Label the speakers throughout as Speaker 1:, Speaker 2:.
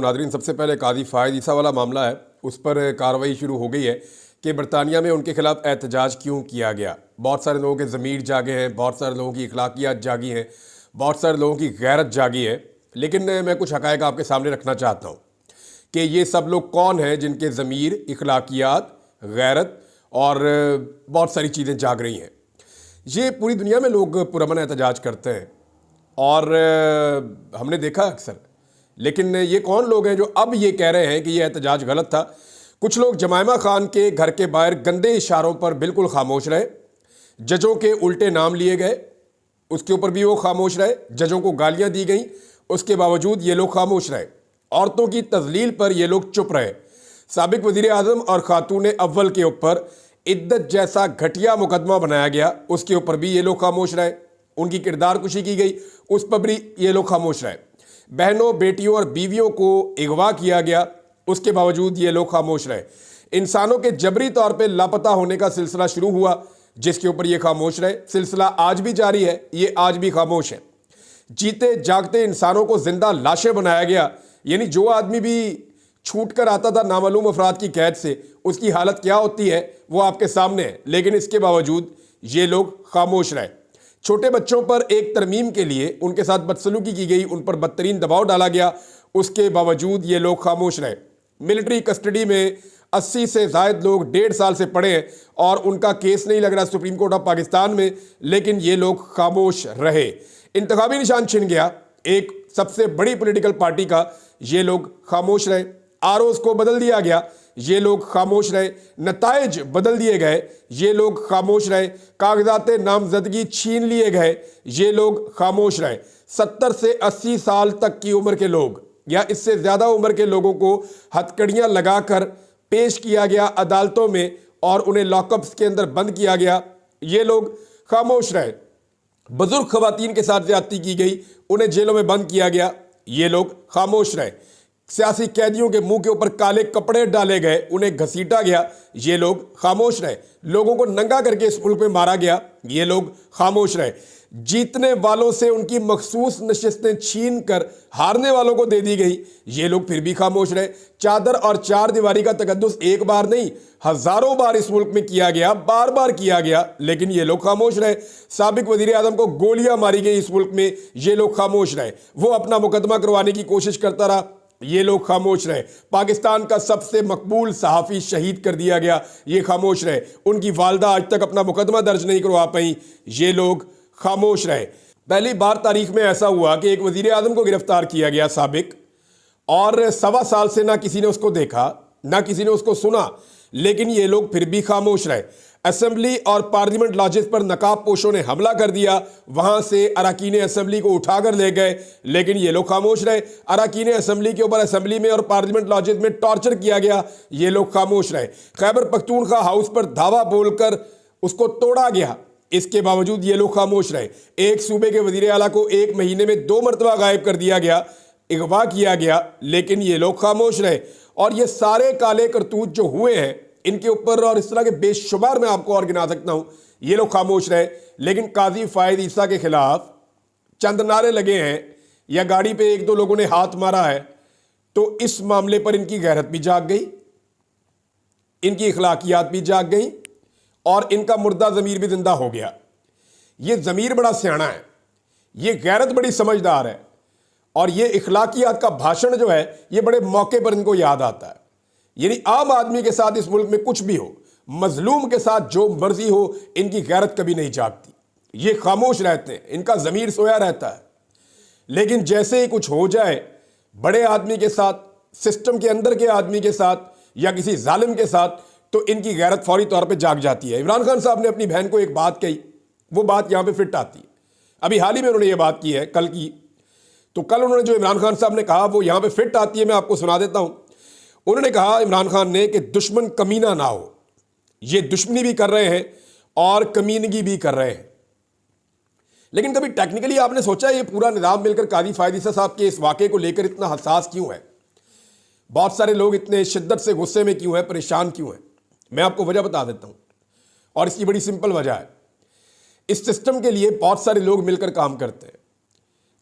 Speaker 1: Nadreen, सबसे पहले काजी फ़ायद ईसा वाला मामला है, उस पर कार्रवाई शुरू हो गई है कि बरतानिया में उनके खिलाफ एहतजाज क्यों किया गया। बहुत सारे लोगों के ज़मीर जागे हैं, बहुत सारे लोगों की अखलाकियात जागी हैं, बहुत सारे लोगों की गैरत जागी है। लेकिन मैं कुछ हक़ाइक़ आपके सामने रखना चाहता हूँ कि ये सब लोग कौन हैं जिनके ज़मीर, अखलाकियात, गैरत और बहुत सारी चीज़ें जाग रही हैं। ये पूरी दुनिया में लोग पुरअमन एहतजाज करते हैं और हमने देखा अक्सर। लेकिन ये कौन लोग हैं जो अब ये कह रहे हैं कि ये एहतजाज गलत था। कुछ लोग जमायमा खान के घर के बाहर गंदे इशारों पर बिल्कुल खामोश रहे, जजों के उल्टे नाम लिए गए, उसके ऊपर भी वो खामोश रहे, जजों को गालियां दी गई, उसके बावजूद ये लोग खामोश रहे। औरतों की तजलील पर ये लोग चुप रहे। साबिक वज़ीर आज़म और खातून अव्वल के ऊपर इद्दत जैसा घटिया मुकदमा बनाया गया, उसके ऊपर भी ये लोग खामोश रहे। उनकी किरदार कुशी की गई, उस पर भी ये लोग खामोश रहे। बहनों, बेटियों और बीवियों को अगवा किया गया, उसके बावजूद ये लोग खामोश रहे। इंसानों के जबरी तौर पे लापता होने का सिलसिला शुरू हुआ, जिसके ऊपर ये खामोश रहे। सिलसिला आज भी जारी है, ये आज भी खामोश है। जीते जागते इंसानों को जिंदा लाशें बनाया गया, यानी जो आदमी भी छूट कर आता था नामालूम अफराद की कैद से, उसकी हालत क्या होती है वो आपके सामने है। लेकिन इसके बावजूद ये लोग खामोश रहे। छोटे बच्चों पर एक तरमीम के लिए उनके साथ बदसलूकी की गई, उन पर बदतरीन दबाव डाला गया, उसके बावजूद ये लोग खामोश रहे। मिलिट्री कस्टडी में 80 से ज़ायद लोग 1.5 साल से पड़े हैं और उनका केस नहीं लग रहा सुप्रीम कोर्ट ऑफ पाकिस्तान में, लेकिन ये लोग खामोश रहे। इंतखाबी निशान छिन गया एक सबसे बड़ी पॉलिटिकल पार्टी का, ये लोग खामोश रहे। आरओज़ को बदल दिया गया, ये लोग खामोश रहे। नताइज बदल दिए गए, ये लोग खामोश रहे। कागजात नामजदगी छीन लिए गए, ये लोग खामोश रहे। 70 से 80 साल तक की उम्र के लोग या इससे ज़्यादा उम्र के लोगों को हथकड़ियाँ लगाकर पेश किया गया अदालतों में और उन्हें लॉकअप्स के अंदर बंद किया गया, ये लोग खामोश रहे। बुजुर्ग खवातीन के साथ ज्यादती की गई, उन्हें जेलों में बंद किया गया, ये लोग खामोश रहे। सियासी कैदियों के मुंह के ऊपर काले कपड़े डाले गए, उन्हें घसीटा गया, ये लोग खामोश रहे। लोगों को नंगा करके इस मुल्क में मारा गया, ये लोग खामोश रहे। जीतने वालों से उनकी मखसूस नशिस्तें छीन कर हारने वालों को दे दी गई, ये लोग फिर भी खामोश रहे। चादर और चार दीवारी का तकद्दुस एक बार नहीं, हजारों बार इस मुल्क में किया गया, बार बार किया गया, लेकिन ये लोग खामोश रहे। साबिक वजीर आजम को गोलियां मारी गई इस मुल्क में, ये लोग खामोश रहे। वो अपना मुकदमा करवाने की कोशिश करता रहा, ये लोग खामोश रहे। पाकिस्तान का सबसे मकबूल सहाफ़ी शहीद कर दिया गया, ये खामोश रहे। उनकी वालदा आज तक अपना मुकदमा दर्ज नहीं करवा पाई, ये लोग खामोश रहे। पहली बार तारीख में ऐसा हुआ कि एक वजीर आजम को गिरफ्तार किया गया साबिक, और 1.25 साल से ना किसी ने उसको देखा, ना किसी ने उसको सुना, लेकिन ये लोग फिर भी खामोश रहे। असेंबली और पार्लियामेंट लॉजेस पर नकाब पोशों ने हमला कर दिया, वहां से अरकान असेंबली को उठाकर ले गए, लेकिन ये लोग खामोश रहे। अरकान असेंबली के ऊपर असेंबली में और पार्लियामेंट लॉजेस में टॉर्चर किया गया, ये लोग खामोश रहे। खैबर पख्तूनख्वा हाउस पर धावा बोलकर उसको तोड़ा गया, इसके बावजूद ये लोग खामोश रहे। एक सूबे के वजीर आला को 1 महीने में 2 मरतबा गायब कर दिया गया, अगवा किया गया, लेकिन ये लोग खामोश रहे। और ये सारे काले करतूत जो हुए हैं इनके ऊपर और इस तरह के बेशुमार मैं आपको और गिना सकता हूं, ये लोग खामोश रहे। लेकिन काजी फ़ायद ईसा के खिलाफ चंद नारे लगे हैं या गाड़ी पे 1-2 लोगों ने हाथ मारा है, तो इस मामले पर इनकी गैरत भी जाग गई, इनकी अखलाकियात भी जाग गई और इनका मुर्दा ज़मीर भी जिंदा हो गया। ये ज़मीर बड़ा सियाना है, ये गैरत बड़ी समझदार है, और ये अखलाकियात का भाषण जो है ये बड़े मौके पर इनको याद आता है। यानी आम आदमी के साथ इस मुल्क में कुछ भी हो, मजलूम के साथ जो मर्जी हो, इनकी गैरत कभी नहीं जागती। ये खामोश रहते हैं, इनका ज़मीर सोया रहता है। लेकिन जैसे ही कुछ हो जाए बड़े आदमी के साथ, सिस्टम के अंदर के आदमी के साथ या किसी जालिम के साथ, तो इनकी गैरत फौरी तौर पे जाग जाती है। इमरान खान साहब ने अपनी बहन को एक बात कही, वो बात यहां पे फिट आती है। अभी हाल ही में उन्होंने ये बात की है, कल की, तो कल उन्होंने जो इमरान खान साहब ने कहा वो यहां पे फिट आती है, मैं आपको सुना देता हूं। उन्होंने कहा इमरान खान ने कि दुश्मन कमीना ना हो। ये दुश्मनी भी कर रहे हैं और कमीनगी भी कर रहे हैं। लेकिन कभी टेक्निकली आपने सोचा ये पूरा निजाम मिलकर काजी फ़ायद ईसा साहब के इस वाक़े को लेकर इतना हसास क्यों है? बहुत सारे लोग इतने शिद्दत से गुस्से में क्यों है, परेशान क्यों है? मैं आपको वजह बता देता हूं, और इसकी बड़ी सिंपल वजह है। इस सिस्टम के लिए बहुत सारे लोग मिलकर काम करते हैं।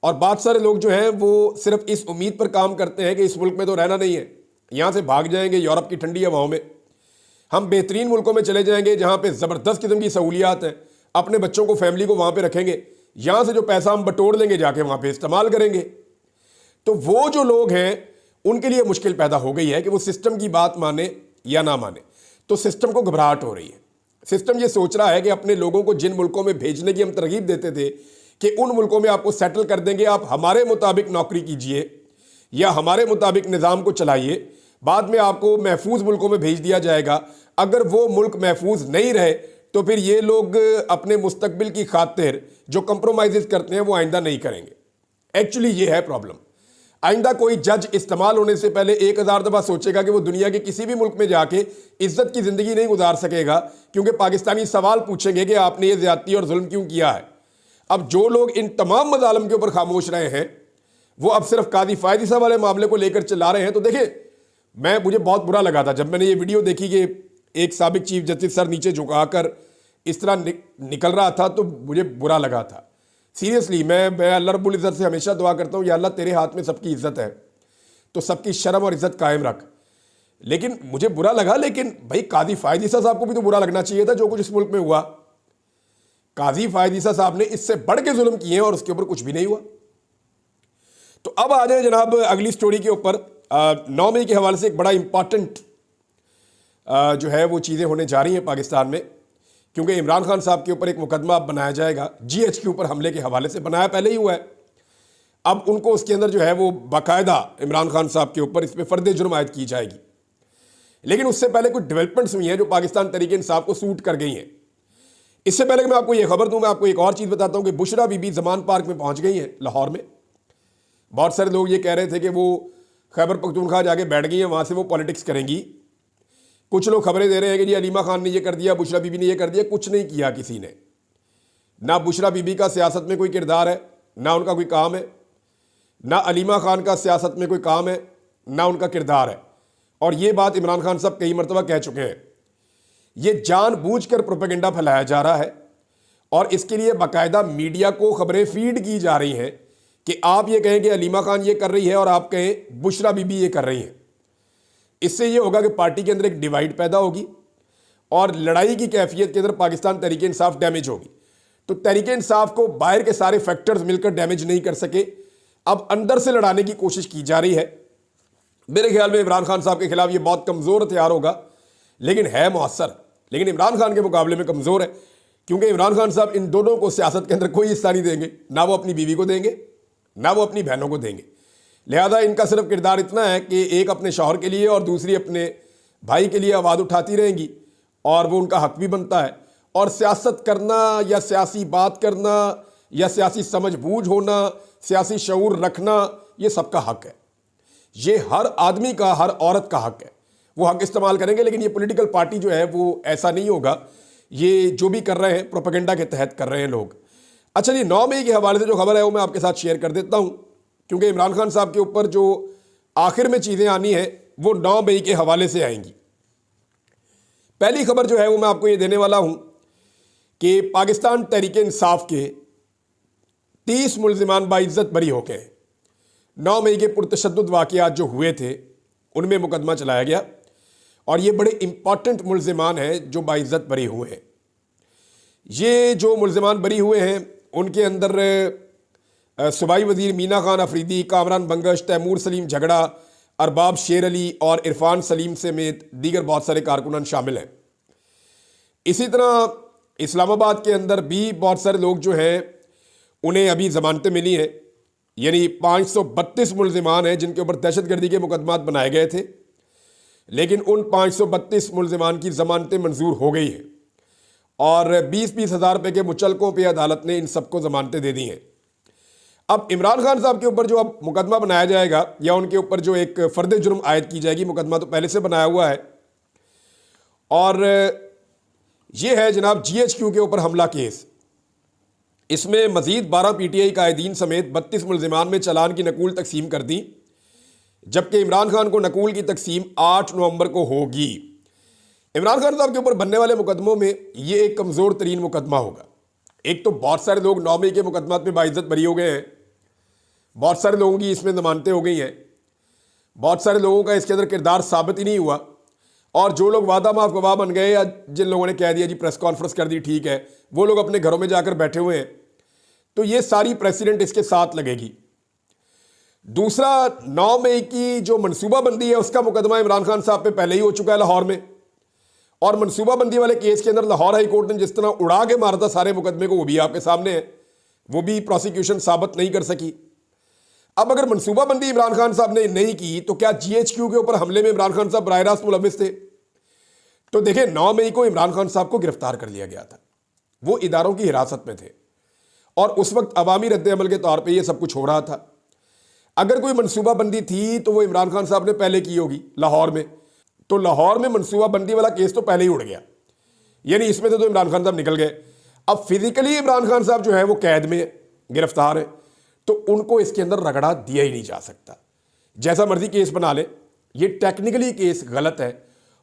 Speaker 1: और बहुत सारे लोग जो हैं वो सिर्फ इस उम्मीद पर काम करते हैं कि इस मुल्क में तो रहना नहीं है, यहाँ से भाग जाएंगे यूरोप की ठंडी हवाओं में, हम बेहतरीन मुल्कों में चले जाएंगे जहाँ पे ज़बरदस्त किस्म की सहूलियात हैं, अपने बच्चों को, फैमिली को वहाँ पे रखेंगे, यहाँ से जो पैसा हम बटोर लेंगे जाके वहाँ पे इस्तेमाल करेंगे। तो वो जो लोग हैं उनके लिए मुश्किल पैदा हो गई है कि वो सिस्टम की बात माने या ना माने। तो सिस्टम को घबराहट हो रही है। सिस्टम ये सोच रहा है कि अपने लोगों को जिन मुल्कों में भेजने की हम तरगीब देते थे कि उन मुल्कों में आपको सेटल कर देंगे, आप हमारे मुताबिक नौकरी कीजिए या हमारे मुताबिक निज़ाम को चलाइए, बाद में आपको महफूज मुल्कों में भेज दिया जाएगा। अगर वो मुल्क महफूज नहीं रहे तो फिर ये लोग अपने मुस्तकबिल की खातिर जो कंप्रोमाइज़ करते हैं वो आइंदा नहीं करेंगे। एक्चुअली ये है प्रॉब्लम। आइंदा कोई जज इस्तेमाल होने से पहले 1000 दफ़ा सोचेगा कि वो दुनिया के किसी भी मुल्क में जाके इज्जत की ज़िंदगी नहीं गुजार सकेगा, क्योंकि पाकिस्तानी सवाल पूछेंगे कि आपने ये ज़्यादती और जुल्म क्यों किया है। अब जो लोग इन तमाम मजालम के ऊपर खामोश रहे हैं वो अब सिर्फ काजी फायद ईसा वाले मामले को लेकर चिल्ला रहे हैं। तो देखिए, मुझे बहुत बुरा लगा था जब मैंने ये वीडियो देखी कि एक साबिक चीफ जस्टिस सर नीचे झुकाकर इस तरह निकल रहा था, तो मुझे बुरा लगा था। सीरियसली मैं अल्लाह रब्बुल इज़्ज़त से हमेशा दुआ करता हूँ, या अल्लाह तेरे हाथ में सबकी इज्जत है तो सबकी शर्म और इज्जत कायम रख। लेकिन मुझे बुरा लगा, लेकिन भाई काजी फायद ईसा साहब को भी तो बुरा लगना चाहिए था जो कुछ इस मुल्क में हुआ। काजी फायद ईसा साहब ने इससे बढ़ के जुल्म किए और उसके ऊपर कुछ भी नहीं हुआ। तो अब आ जाए जनाब अगली स्टोरी के ऊपर। 9 मई के हवाले से एक बड़ा इंपॉर्टेंट जो है वो चीज़ें होने जा रही हैं पाकिस्तान में, क्योंकि इमरान खान साहब के ऊपर एक मुकदमा बनाया जाएगा GH के ऊपर हमले के हवाले से। बनाया पहले ही हुआ है, अब उनको उसके अंदर जो है वो बाकायदा इमरान खान साहब के ऊपर इस पर फर्द जुर्म आयद की जाएगी। लेकिन उससे पहले कुछ डेवलपमेंट्स हुई हैं जो पाकिस्तान तहरीक इंसाफ को सूट कर गई हैं। इससे पहले कि मैं आपको ये खबर दूं, मैं आपको एक और चीज़ बताता हूं कि बुशरा बीबी ज़मान पार्क में पहुंच गई हैं लाहौर में। बहुत सारे लोग ये कह रहे थे कि वो खैबर पख्तूनख्वा जाके बैठ गई हैं, वहाँ से वो पॉलिटिक्स करेंगी। कुछ लोग खबरें दे रहे हैं कि जी अलीमा खान ने ये कर दिया, बुशरा बीबी ने ये कर दिया। कुछ नहीं किया किसी ने। ना बुशरा बीबी का सियासत में कोई किरदार है, ना उनका कोई काम है, ना अलीमा खान का सियासत में कोई काम है, ना उनका किरदार है। और ये बात इमरान खान साहब कई मरतबा कह चुके हैं। ये जानबूझकर प्रोपेगेंडा फैलाया जा रहा है और इसके लिए बाकायदा मीडिया को खबरें फीड की जा रही हैं कि आप ये कहें कि अलीमा खान ये कर रही है और आप कहें बुशरा बीबी ये कर रही हैं। इससे ये होगा कि पार्टी के अंदर एक डिवाइड पैदा होगी और लड़ाई की कैफियत के अंदर पाकिस्तान तहरीक इंसाफ डैमेज होगी। तो तहरीक इंसाफ को बाहर के सारे फैक्टर्स मिलकर डैमेज नहीं कर सके, अब अंदर से लड़ाने की कोशिश की जा रही है। मेरे ख्याल में इमरान खान साहब के खिलाफ ये बहुत कमज़ोर हथियार होगा, लेकिन है मौसर, लेकिन इमरान खान के मुकाबले में कमज़ोर है, क्योंकि इमरान खान साहब इन दोनों को सियासत के अंदर कोई हिस्सा नहीं देंगे। ना वो अपनी बीवी को देंगे, ना वो अपनी बहनों को देंगे। लिहाजा इनका सिर्फ किरदार इतना है कि एक अपने शौहर के लिए और दूसरी अपने भाई के लिए आवाज़ उठाती रहेंगी, और वो उनका हक भी बनता है। और सियासत करना या सियासी बात करना या सियासी समझबूझ होना, सियासी शऊर रखना, ये सबका हक है। ये हर आदमी का, हर औरत का हक है। वो हक इस्तेमाल करेंगे, लेकिन ये पॉलिटिकल पार्टी जो है वो ऐसा नहीं होगा। ये जो भी कर रहे हैं प्रोपेगेंडा के तहत कर रहे हैं लोग। अच्छा जी, 9 मई के हवाले से जो खबर है वो मैं आपके साथ शेयर कर देता हूँ, क्योंकि इमरान खान साहब के ऊपर जो आखिर में चीज़ें आनी हैं वो 9 मई के हवाले से आएंगी। पहली खबर जो है वो मैं आपको ये देने वाला हूँ कि पाकिस्तान तहरीक इंसाफ के 30 मुलजिमान बाइज्जत बरी हो गए। 9 मई के पुरतशद्दुद वाक़यात जो हुए थे उनमें मुकदमा चलाया गया, और ये बड़े इंपॉर्टेंट मुलजिमान हैं जो बाइज्जत बरी हुए हैं। ये जो मुलजिमान बरी हुए हैं उनके अंदर सूबाई वज़ीर मीना खान अफरीदी, कामरान बंगश, तैमूर सलीम झगड़ा, अरबाब शेर अली और इरफान सलीम समेत दीगर बहुत सारे कारकुनान शामिल हैं। इसी तरह इस्लामाबाद के अंदर भी बहुत सारे लोग जो हैं उन्हें अभी ज़मानतें मिली हैं, यानी 532 मुलजिमान हैं जिनके ऊपर दहशतगर्दी के मुकदमात बनाए गए थे, लेकिन उन 532 मुलजिमान की ज़मानतें मंजूर हो गई हैं और 20-20 हज़ार रुपये के मुचलकों पर अदालत ने इन सबको ज़मानतें दे दी हैं। अब इमरान खान साहब के ऊपर जो अब मुकदमा बनाया जाएगा या उनके ऊपर जो एक फ़र्द जुर्म आयद की जाएगी, मुकदमा तो पहले से बनाया हुआ है, और ये है जनाब GHQ के ऊपर हमला केस। इसमें मज़ीद 12 PTI कायदीन समेत 32 मुलजिमान में चालान की नकूल तकसीम कर दी, जबकि इमरान खान को नकूल की तकसीम 8 नवंबर को होगी। इमरान खान साहब के ऊपर बनने वाले मुकदमों में ये एक कमज़ोर तरीन मुकदमा होगा। एक तो बहुत सारे लोग 9 मई के मुकदमात में बाइज्जत बरी हो गए हैं, बहुत सारे लोगों की इसमें जमानतें हो गई हैं, बहुत सारे लोगों का इसके अंदर किरदार साबित ही नहीं हुआ, और जो लोग वादा माफ गवाह बन गए या जिन लोगों ने कह दिया जी प्रेस कॉन्फ्रेंस कर दी ठीक है, वो लोग अपने घरों में जाकर बैठे हुए हैं। तो ये सारी प्रेसिडेंट इसके साथ लगेगी। दूसरा, 9 मई की जो मनसूबाबंदी है उसका मुकदमा इमरान खान साहब पे पहले ही हो चुका है लाहौर में, और मनसूबाबंदी वाले केस के अंदर लाहौर हाई कोर्ट ने जिस तरह उड़ा के मारा था सारे मुकदमे को, वो भी आपके सामने है, वो भी प्रोसिक्यूशन साबित नहीं कर सकी। अब अगर मनसूबाबंदी इमरान खान साहब ने नहीं की तो क्या GHQ के ऊपर हमले में इमरान खान साहब बराह रास्त मुलविस थे? तो देखिए, 9 मई को इमरान खान साहब को गिरफ्तार कर लिया गया था, वो इदारों की हिरासत में थे, और उस वक्त अवामी रद्द-ए-अमल के तौर पे ये सब कुछ हो रहा था। अगर कोई मनसूबाबंदी थी तो वो इमरान खान साहब ने पहले की होगी लाहौर में, तो लाहौर में मनसूबाबंदी वाला केस तो पहले ही उड़ गया, यानी इसमें तो इमरान खान साहब निकल गए। अब फिजिकली इमरान खान साहब जो है वो कैद में गिरफ्तार है, तो उनको इसके अंदर रगड़ा दिया ही नहीं जा सकता। जैसा मर्जी केस बना ले, ये टेक्निकली केस गलत है,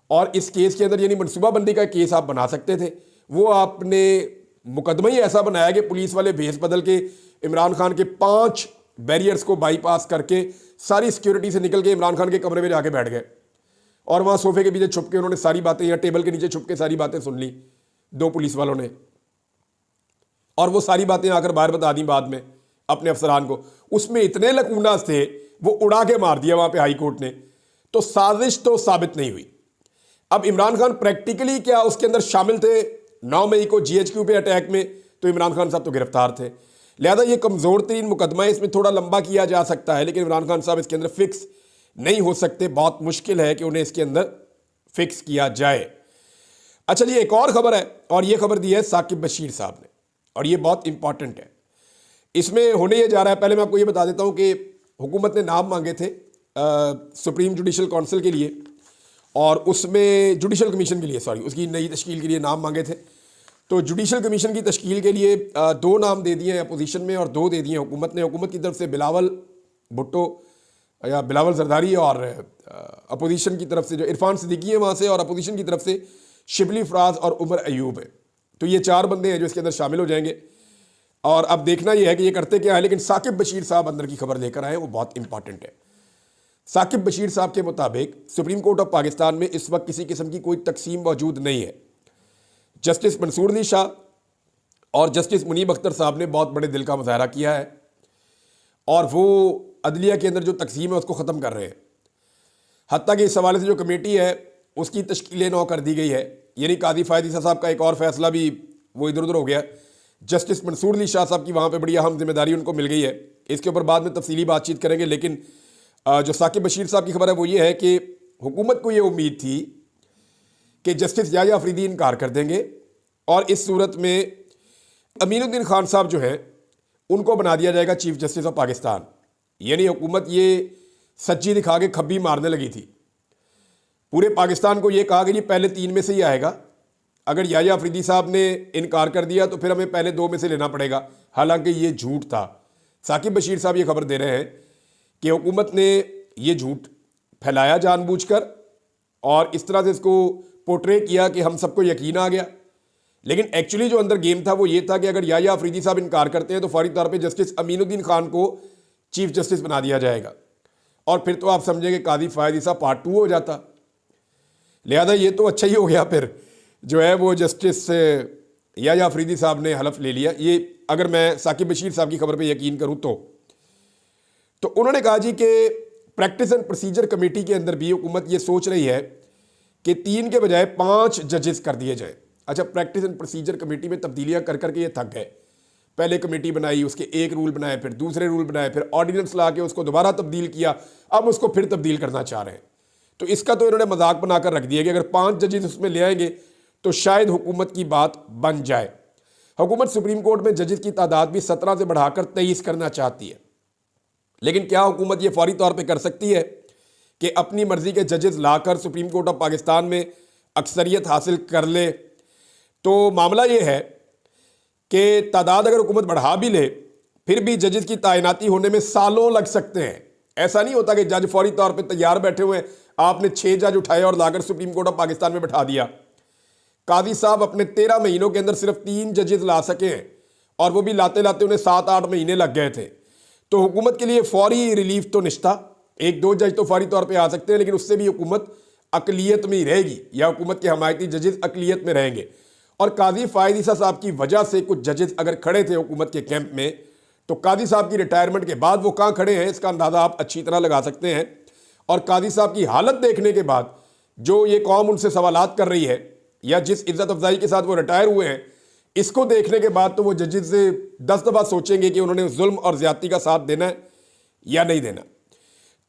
Speaker 1: और इस केस के अंदर यानी मनसूबाबंदी का केस आप बना सकते थे, वो आपने मुकदमा ही ऐसा बनाया कि पुलिस वाले भेस बदल के इमरान खान के 5 बैरियर्स को बाईपास करके सारी सिक्योरिटी से निकल के इमरान खान के कमरे में जाके बैठ गए, और वहाँ सोफे के पीछे छुप के उन्होंने सारी बातें, या टेबल के नीचे छुप के सारी बातें सुन ली 2 पुलिस वालों ने, और वो सारी बातें आकर बाहर बता दी बाद में अपने अफसरान को। उसमें इतने लकूनास थे, वो उड़ा के मार दिया वहाँ पे हाई कोर्ट ने। तो साजिश तो साबित नहीं हुई। अब इमरान खान प्रैक्टिकली क्या उसके अंदर शामिल थे 9 मई को GHQ पे अटैक में? तो इमरान खान साहब तो गिरफ्तार थे, लिहाजा ये कमज़ोर तरीन मुकदमा है, इसमें थोड़ा लंबा किया जा सकता है, लेकिन इमरान खान साहब इसके अंदर फिक्स नहीं हो सकते, बहुत मुश्किल है कि उन्हें इसके अंदर फिक्स किया जाए। अच्छा जी, एक और खबर है, और ये खबर दी है साकिब बशीर साहब ने, और ये बहुत इंपॉर्टेंट है। इसमें होने ये जा रहा है, पहले मैं आपको ये बता देता हूँ कि हुकूमत ने नाम मांगे थे सुप्रीम जुडिशल काउंसिल के लिए, और उसमें जुडिशल कमीशन के लिए, सॉरी, उसकी नई तश्कील के लिए नाम मांगे थे। तो जुडिशल कमीशन की तश्कील के लिए 2 नाम दे दिए हैं अपोजिशन में, और 2 दे दिए हुकूमत ने। हुकूमत की तरफ से बिलावल भुट्टो या बिलावल जरदारी, और अपोजिशन की तरफ से जो इरफान सिद्दीकी है वहाँ से, और अपोजिशन की तरफ से शिबली फराज और उमर अयूब है। तो ये 4 बंदे हैं जो इसके अंदर शामिल हो जाएंगे, और अब देखना यह है कि ये करते क्या है। लेकिन साकिब बशीर साहब अंदर की खबर लेकर आए, वो बहुत इंपॉर्टेंट है। साकिब बशीर साहब के मुताबिक सुप्रीम कोर्ट ऑफ पाकिस्तान में इस वक्त किसी किस्म की कोई तकसीम मौजूद नहीं है। जस्टिस मंसूर अली शाह और जस्टिस मुनीब अख्तर साहब ने बहुत बड़े दिल का मुजाहरा किया है, और वो अदलिया के अंदर जो तकसीम है उसको ख़त्म कर रहे हैं। हत्ता कि इस हवाले से जो कमेटी है उसकी तश्कील 9 कर दी गई है, यानी कादी फ़ायद ईसा साहब का एक और फैसला भी वो इधर उधर हो गया। जस्टिस मंसूर अली शाह साहब की वहाँ पे बड़ी अहम जिम्मेदारी उनको मिल गई है। इसके ऊपर बाद में तफसीली बातचीत करेंगे, लेकिन जो साकिब बशीर साहब की खबर है वो ये है कि हुकूमत को ये उम्मीद थी कि जस्टिस याह्या अफरीदी इनकार कर देंगे, और इस सूरत में अमीनुद्दीन खान साहब जो हैं उनको बना दिया जाएगा चीफ जस्टिस ऑफ पाकिस्तान। यानी हुकूमत ये सच्ची दिखा के खब्बी मारने लगी थी। पूरे पाकिस्तान को ये कहा कि जी पहले 3 में से ही आएगा, अगर याह्या अफरीदी साहब ने इनकार कर दिया तो फिर हमें पहले 2 में से लेना पड़ेगा। हालांकि ये झूठ था। साकिब बशीर साहब ये खबर दे रहे हैं कि हुकूमत ने ये झूठ फैलाया जानबूझकर, और इस तरह से इसको पोर्ट्रे किया कि हम सबको यकीन आ गया। लेकिन एक्चुअली जो अंदर गेम था वो ये था कि अगर याह्या अफरीदी साहब इनकार करते हैं तो फौरी तौर पे जस्टिस अमीनुद्दीन खान को चीफ जस्टिस बना दिया जाएगा, और फिर तो आप समझेंगे कादी फ़ायद ईसा पार्ट 2 हो जाता। लिहाजा ये तो अच्छा ही हो गया, फिर जो है वो जस्टिस याह्या अफरीदी साहब ने हलफ ले लिया। ये अगर मैं साकिब बशीर साहब की खबर पे यकीन करूँ तो उन्होंने कहा जी कि प्रैक्टिस एंड प्रोसीजर कमेटी के अंदर भी हुकूमत ये सोच रही है कि 3 के बजाय 5 जजेस कर दिए जाए। अच्छा, प्रैक्टिस एंड प्रोसीजर कमेटी में तब्दीलियाँ कर करके ये थक गए। पहले कमेटी बनाई, उसके एक रूल बनाए, फिर दूसरे रूल बनाए, फिर ऑर्डिनेंस ला के उसको दोबारा तब्दील किया, अब उसको फिर तब्दील करना चाह रहे हैं। तो इसका तो इन्होंने मजाक बनाकर रख दिया कि अगर 5 जजेस उसमें ले आएंगे तो शायद हुकूमत की बात बन जाए। हुकूमत सुप्रीम कोर्ट में जजेस की तादाद भी 17 से बढ़ाकर 23 करना चाहती है, लेकिन क्या हुकूमत ये फौरी तौर पे कर सकती है कि अपनी मर्जी के जजेस लाकर सुप्रीम कोर्ट ऑफ पाकिस्तान में अक्सरियत हासिल कर ले? तो मामला ये है कि तादाद अगर हुकूमत बढ़ा भी ले, फिर भी जजेस की तैनाती होने में सालों लग सकते हैं। ऐसा नहीं होता कि जज फौरी तौर पे तैयार बैठे हुए हैं, आपने 6 जज उठाए और लाकर सुप्रीम कोर्ट ऑफ पाकिस्तान में बैठा दिया। कादी साहब अपने 13 महीनों के अंदर सिर्फ 3 जजेस ला सके हैं, और वो भी लाते लाते उन्हें 7-8 महीने लग गए थे। तो हुकूमत के लिए फौरी रिलीफ तो निश्ता, एक दो जज तो फौरी तौर पे आ सकते हैं, लेकिन उससे भी हुकूमत अकलियत में ही रहेगी या हुकूमत के हमायती जजेस अकलियत में रहेंगे। और काजी फ़ायद ईसा साहब की वजह से कुछ जजेस अगर खड़े थे हुकूमत के कैंप में, तो काजी साहब की रिटायरमेंट के बाद वो कहाँ खड़े हैं इसका अंदाज़ा आप अच्छी तरह लगा सकते हैं। और काजी साहब की हालत देखने के बाद जो ये कौम उनसे सवालात कर रही है या जिस इज़्ज़त अफजाई के साथ वो रिटायर हुए हैं, इसको देखने के बाद तो वो जजेस से 10 दफ़ा सोचेंगे कि उन्होंने जुल्म और ज़्यादती का साथ देना है या नहीं देना।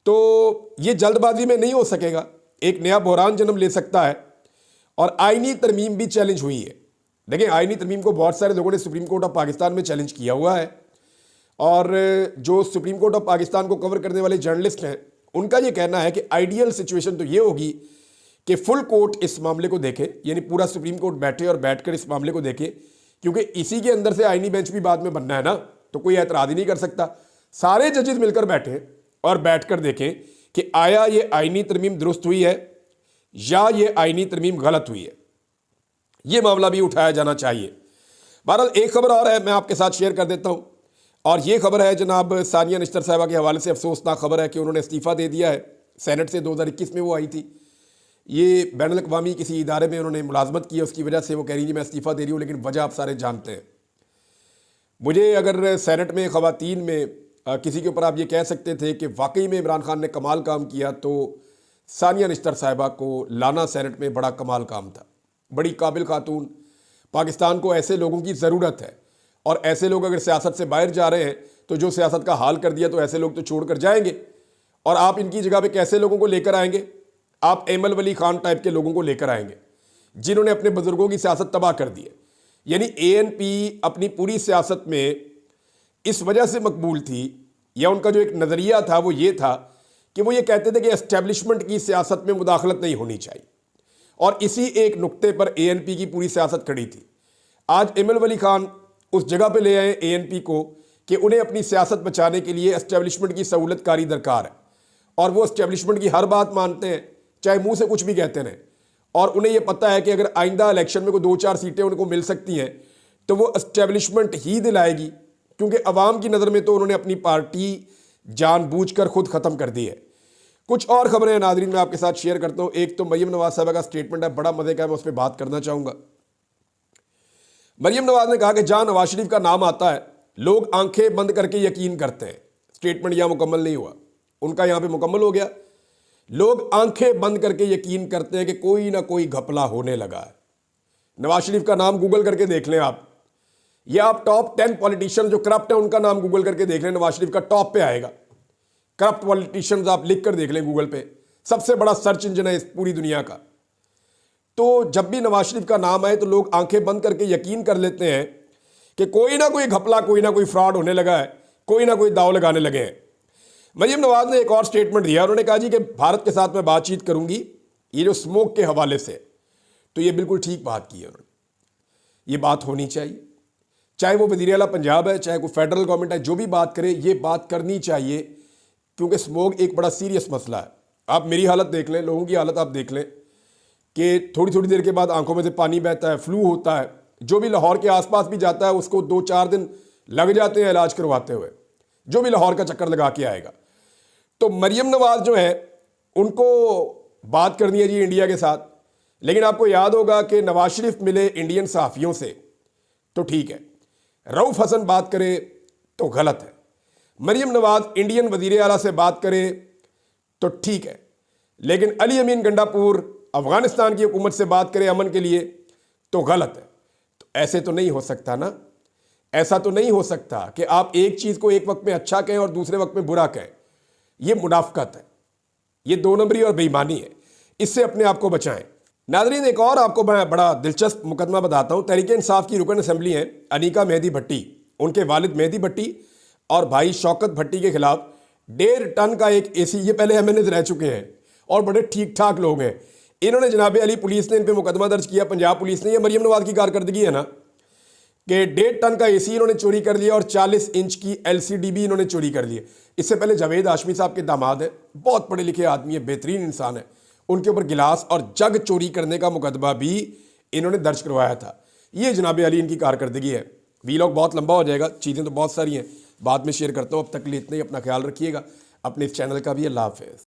Speaker 1: तो ये जल्दबाजी में नहीं हो सकेगा, एक नया बहरान जन्म ले सकता है। और आईनी तरमीम भी चैलेंज हुई है। देखिए, आईनी तरमीम को बहुत सारे लोगों ने सुप्रीम कोर्ट ऑफ पाकिस्तान में चैलेंज किया हुआ है, और जो सुप्रीम कोर्ट ऑफ पाकिस्तान को कवर करने वाले जर्नलिस्ट हैं उनका ये कहना है कि आइडियल सिचुएशन तो ये होगी कि फुल कोर्ट इस मामले को देखे, यानी पूरा सुप्रीम कोर्ट बैठे और बैठकर इस मामले को देखे, क्योंकि इसी के अंदर से आईनी बेंच भी बाद में बनना है ना, तो कोई एतराज़ ही नहीं कर सकता। सारे जजेस मिलकर बैठे और बैठकर देखें कि आया ये आईनी तरमीम दुरुस्त हुई है या ये आईनी तरमीम गलत हुई है। ये मामला भी उठाया जाना चाहिए। बहरहाल एक खबर और है, मैं आपके साथ शेयर कर देता हूँ, और ये खबर है जनाब सानिया निश्तर साहिबा के हवाले से अफसोसनाक खबर है कि उन्होंने इस्तीफ़ा दे दिया है। सेनेट से 2021 में वो आई थी, ये बैनुल अक़वामी किसी इदारे में उन्होंने मुलाजमत की है, उसकी वजह से वो कह रही है मैं इस्तीफ़ा दे रही हूँ, लेकिन वजह आप सारे जानते हैं। मुझे अगर सेनेट में ख़वातीन में किसी के ऊपर आप ये कह सकते थे कि वाकई में इमरान खान ने कमाल काम किया, तो सानिया निश्तर साहिबा को लाना सेनेट में बड़ा कमाल काम था। बड़ी काबिल खातून, पाकिस्तान को ऐसे लोगों की ज़रूरत है, और ऐसे लोग अगर सियासत से बाहर जा रहे हैं तो जो सियासत का हाल कर दिया तो ऐसे लोग तो छोड़ कर जाएंगे, और आप इनकी जगह पे कैसे लोगों को लेकर आएंगे? आप एमल वली खान टाइप के लोगों को लेकर आएंगे जिन्होंने अपने बुजुर्गों की सियासत तबाह कर दी है। यानी ANP अपनी पूरी सियासत में इस वजह से मकबूल थी, या उनका जो एक नज़रिया था वो ये था कि वो ये कहते थे कि एस्टेब्लिशमेंट की सियासत में मुदाखलत नहीं होनी चाहिए, और इसी एक नुक्ते पर ANP की पूरी सियासत खड़ी थी। आज एमल वली खान उस जगह पे ले आए ANP को कि उन्हें अपनी सियासत बचाने के लिए एस्टेब्लिशमेंट की सहूलतकारी दरकार है, और वो एस्टेब्लिशमेंट की हर बात मानते हैं, चाहे मुंह से कुछ भी कहते रहें। और उन्हें यह पता है कि अगर आइंदा इलेक्शन में कोई 2-4 सीटें उनको मिल सकती हैं तो वो एस्टेब्लिशमेंट ही दिलाएगी, क्योंकि अवाम की नज़र में तो उन्होंने अपनी पार्टी जानबूझकर खुद ख़त्म कर दी है। कुछ और खबरें नाज़रीन मैं आपके साथ शेयर करता हूँ। एक तो मरियम नवाज साहबा का स्टेटमेंट है, बड़ा मज़े का है, मैं उस पर बात करना चाहूँगा। मरियम नवाज ने कहा कि जहाँ नवाज शरीफ का नाम आता है लोग आंखें बंद करके यकीन करते हैं। स्टेटमेंट यहाँ मुकम्मल नहीं हुआ, उनका यहाँ पे मुकम्मल हो गया। लोग आंखें बंद करके यकीन करते हैं कि कोई ना कोई घपला होने लगा है। नवाज शरीफ का नाम गूगल करके देख लें आप, या आप टॉप 10 पॉलिटिशियन जो करप्ट है उनका नाम गूगल करके देख लें, नवाज शरीफ का टॉप पे आएगा। करप्ट पॉलिटिशियंस आप लिख कर देख लें गूगल पे, सबसे बड़ा सर्च इंजन है इस पूरी दुनिया का। तो जब भी नवाज शरीफ का नाम आए तो लोग आंखें बंद करके यकीन कर लेते हैं कि कोई ना कोई घपला, कोई ना कोई फ्रॉड होने लगा है, कोई ना कोई दाव लगाने लगे हैं। मरियम नवाज ने एक और स्टेटमेंट दिया, उन्होंने कहा जी कि भारत के साथ मैं बातचीत करूंगी ये जो स्मोक के हवाले से, तो ये बिल्कुल ठीक बात की है उन्होंने। ये बात होनी चाहिए, चाहे वो वज़ीर आला पंजाब है, चाहे कोई फेडरल गवर्नमेंट है, जो भी बात करे ये बात करनी चाहिए, क्योंकि स्मोक एक बड़ा सीरियस मसला है। आप मेरी हालत देख लें, लोगों की हालत आप देख लें कि थोड़ी थोड़ी देर के बाद आंखों में से पानी बहता है, फ्लू होता है। जो भी लाहौर के आसपास भी जाता है उसको 2-4 दिन लग जाते हैं इलाज करवाते हुए, जो भी लाहौर का चक्कर लगा के आएगा। तो मरियम नवाज जो है उनको बात करनी है जी इंडिया के साथ, लेकिन आपको याद होगा कि नवाज शरीफ मिले इंडियन सहाफ़ियों से तो ठीक है, रऊफ़ हसन बात करे तो गलत है, मरियम नवाज इंडियन वज़ीर आला से बात करे तो ठीक है, लेकिन अली अमीन गंडापुर अफ़गानिस्तान की हुकूमत से बात करे अमन के लिए तो गलत है। तो ऐसे तो नहीं हो सकता ना, ऐसा तो नहीं हो सकता कि आप एक चीज़ को एक वक्त में अच्छा कहें और दूसरे वक्त में बुरा कहें। ये मुनाफ़क़त है, ये 2 नंबरी और बेईमानी है, इससे अपने आप को बचाएं। नाज़रीन एक और आपको मैं बड़ा दिलचस्प मुकदमा बताता हूँ। तहरीक इंसाफ की रुकन असम्बली हैं अनीका मेहदी भट्टी, उनके वालिद मेहदी भट्टी और भाई शौकत भट्टी के खिलाफ 1.5 टन का एक AC, ये पहले MNA रह चुके हैं और बड़े ठीक ठाक लोग हैं। इन्होंने जनाब अली पुलिस ने इन पर मुकदमा दर्ज किया, पंजाब पुलिस ने। ये मरियम नवाज की कारकर्दगी है ना कि 1.5 टन का AC इन्होंने चोरी कर लिया और 40 इंच की LCD भी इन्होंने चोरी कर ली। इससे पहले जावेद हाशमी साहब के दामाद है, बहुत पढ़े लिखे आदमी है, बेहतरीन इंसान है, उनके ऊपर गिलास और जग चोरी करने का मुकदमा भी इन्होंने दर्ज करवाया था। ये जनाब अली इनकी कारकर्दगी है। वीलॉग बहुत लंबा हो जाएगा, चीज़ें तो बहुत सारी हैं, बाद में शेयर करता हूँ। अब तक के लिए इतना ही, अपना ख्याल रखिएगा, अपने इस चैनल का भी। अल्लाह हाफिज़।